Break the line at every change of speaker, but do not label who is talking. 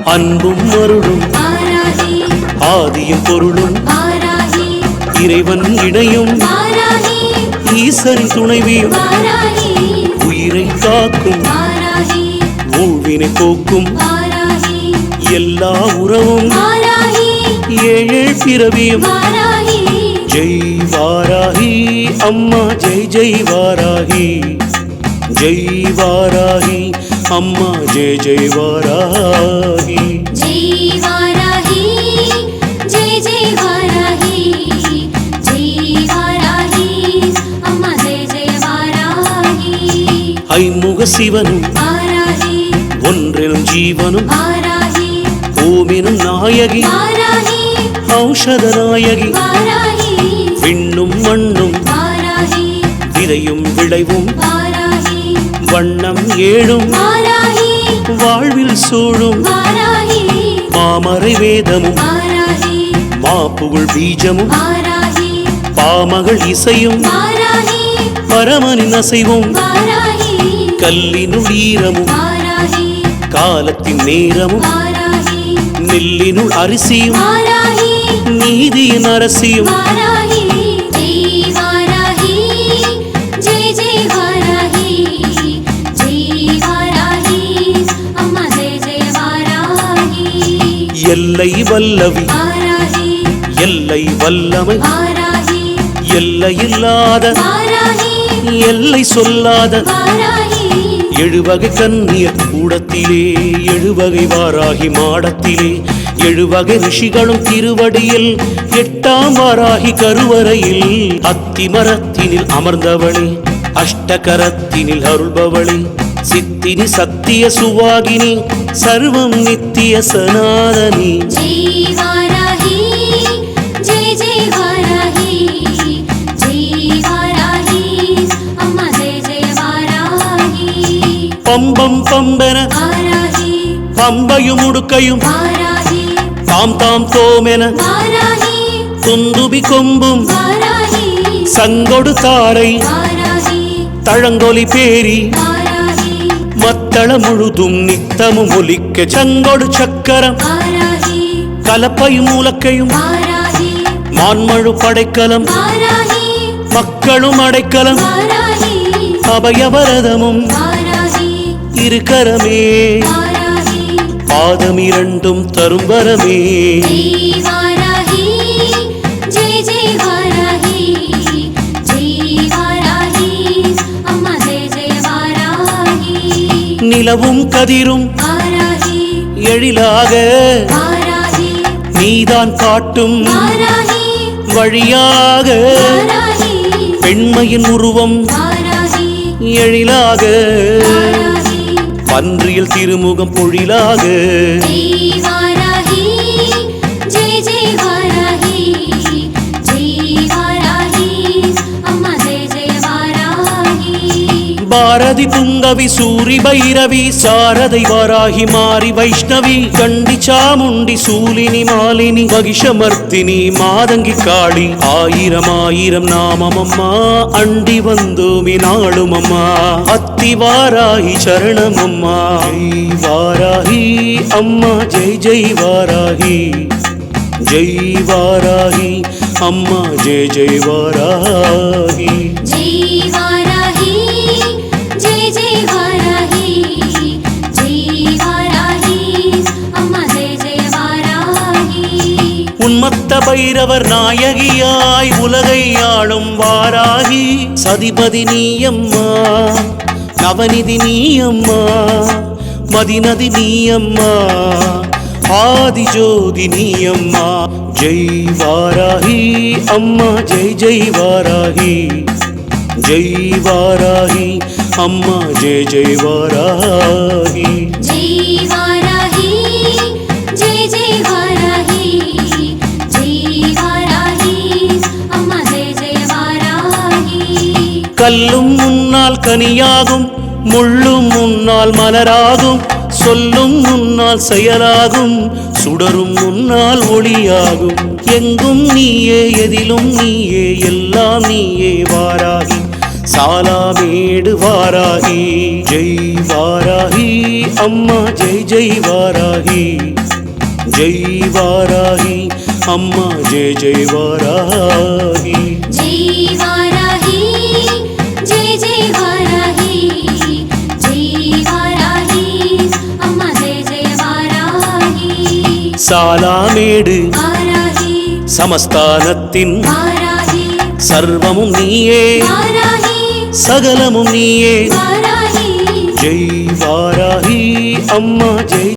அன்பும் அருளும் ஆதியும் பொருளும் இறைவன் இணையும் ஈசரின் துணைவியும் உயிரை காக்கும் ஊழ்வினை போக்கும் எல்லா உறவும் ஏழு பிறவியும் ஜெய் வாராகி அம்மா ஜெய் ஜெய் வாராகி ஜெய் வாராகி அம்மா ஜெய் ஜெய் வாராகி
ஜெய் வாராகி ஜெய் ஜெய் வாராகி ஜெய் வாராகி அம்மா ஜெய் ஜெய் வாராகி
ஐமுக சிவனும்
வாராகி
ஒன்றெனும் ஜீவனும்
வாராகி
ஓமெனும் நாயகி
வாராகி
ஔஷத நாயகி
வாராகி
விண்ணும் மண்ணும்
வாராகி
விதையும் விளைவும்
வாராகி
வண்ணம் ஏழும்
வாராகி
வாழ்வில் சூழும்
வாராகி
மாமறை வேதமும்
வாராகி
மாப்புகழ் பீஜமும்
வாராகி
பாமகள் இசையும்
வாராகி
பரமனின் அசைவும்
வாராகி
கல்லினுள் ஈரமும்
வாராகி
காலத்தின் நேரமும்
வாராகி
நெல்லினுள் அரிசியும்
வாராகி
நீதியின் அரசியும்
வாராகி ஜெய் வாராகி ஜெய் ஜெய் வாராகி ஜெய் வாராகி அம்மா ஜெய் ஜெய் வாராகி
எல்லை வல்லவி
வாராகி
எல்லை வல்லமை
வாராகி
எல்லையில்லாத
வாராகி
எல்லை சொல்லாத
வாராகி
எழுவகை கன்னியர் கூடத்திலே எழுவகை வாராகி மாடத்திலே எழுவகை ரிஷிகளும் திருவடியில் எட்டாம் வாராகி கருவறையில் அத்திமரத்தினில் அமர்ந்தவளே அஷ்டகரத்தினில் அருள்பவளே சித்தினி சத்திய சுவாகினி சர்வம் நித்திய சனாதனி
ஜெய் வாராகி ஜெய் ஜெய் வாராகி ஜெய் வாராகி அம்மா ஜெய் ஜெய் வாராகி
பம்பம் பம்பென
வாராகி
பம்பையும் உடுக்கையும்
வாராகி
தாம் தாம் தோமென
வாராகி
துந்துபி கொம்பும்
வாராகி
சங்கொடு தாரை
வாராகி
தழங்கொலி பேரி
வாராகி
மத்தள முழுதும் நித்தமும் ஒலிக்க சங்கொடு சக்கரம்
வாராகி
கலப்பையும் மூலக்கையும்
வாராகி
மான்மழு படைக்கலம்
வாராகி
மக்களும் அடைக்கலம்
வாராகி
அபயவரதமும்
வாராகி
இருக்கரமே
வாராகி
பாதம் இரண்டும் தரும் வரமே
ஜெய் வாராகி ஜெய் ஜெய் வாராகி ஜெய் வாராகி அம்மா ஜெய் ஜெய் வாராகி
நிலவும் கதிரும்
வாராகி
எழிலாக
வாராகி
நீதான் காட்டும்
வாராகி
வழியாக
வாராகி
பெண்மையின் உருவம்
வாராகி
எழிலாக
வாராகி
பன்றியில் திருமுகம் பொழிலாக
ஜெய் வாராகி ஜெய் ஜெய் வாராகி ஜெய் வாராகி அம்மா ஜெய் ஜெய் வாராகி
பாரதி புங்கவி சூரி பைரவி சாரதை வாராகி மாரி வைஷ்ணவி கண்டி சாமுண்டி சூலினி மாலினி மகிஷமர்த்தினி மாதங்கி காளி ஆயிரம் ஆயிரம் நாமம் அம்மா அண்டி வந்தோமி நாளும் அம்மா அத்தி வாராகி சரணம் அம்மா ஜெய் வாராகி அம்மா ஜெய் ஜெய் வாராகி ஜெய் வாராகி அம்மா ஜெய் ஜெய் வாராகி
ஜெய் வாராகி ஜெய் ஜெய் வாராகி ஜெய் வாராகி அம்மா ஜெய் ஜெய் வாராகி
உன்மத்த பைரவர் நாயகியாய் உலகை ஆளும் வாராகி சதிபதி நீயம்மா நவநிதி நீயம்மா மதிநதி நீயம்மா ஆதிஜோதி நீயம்மா ஜெய் வாராகி அம்மா ஜெய் ஜெய் வாராகி ஜெய் வாராகி அம்மா ஜெய் ஜெய் வாராகி
ஜெய் வாராகி ஜெய் ஜெய் வாராகி ஜெய் வாராகி அம்மா ஜெய் ஜெய் வாராகி
கல்லும் முன்னால் கனியாகும் முள்ளும் முன்னால் மலராகும் சொல்லும் முன்னால் செயலாகும் சுடரும் முன்னால் ஒளியாகும் எங்கும் நீயே எதிலும் நீயே எல்லாம் நீயே வாராகி சாலாமேடு வாராகி ஜெய் வாராகி அம்மா ஜெய் ஜெய் வாராகி ஜெய் வாராகி அம்மா ஜெய் ஜெய் வாராகி
ஜெய் வாராகி ஜெய் ஜெய் வாராகி ஜெய் வாராகி அம்மா ஜெய் ஜெய் வாராகி
சாலாமேடு
வாராகி
சமஸ்தானத்தின்
வாராகி
சர்வமும் நீயே
வாராகி
சகலமும் நீயே
வாராகி
ஜெய் வாராகி அம்மா ஜெய்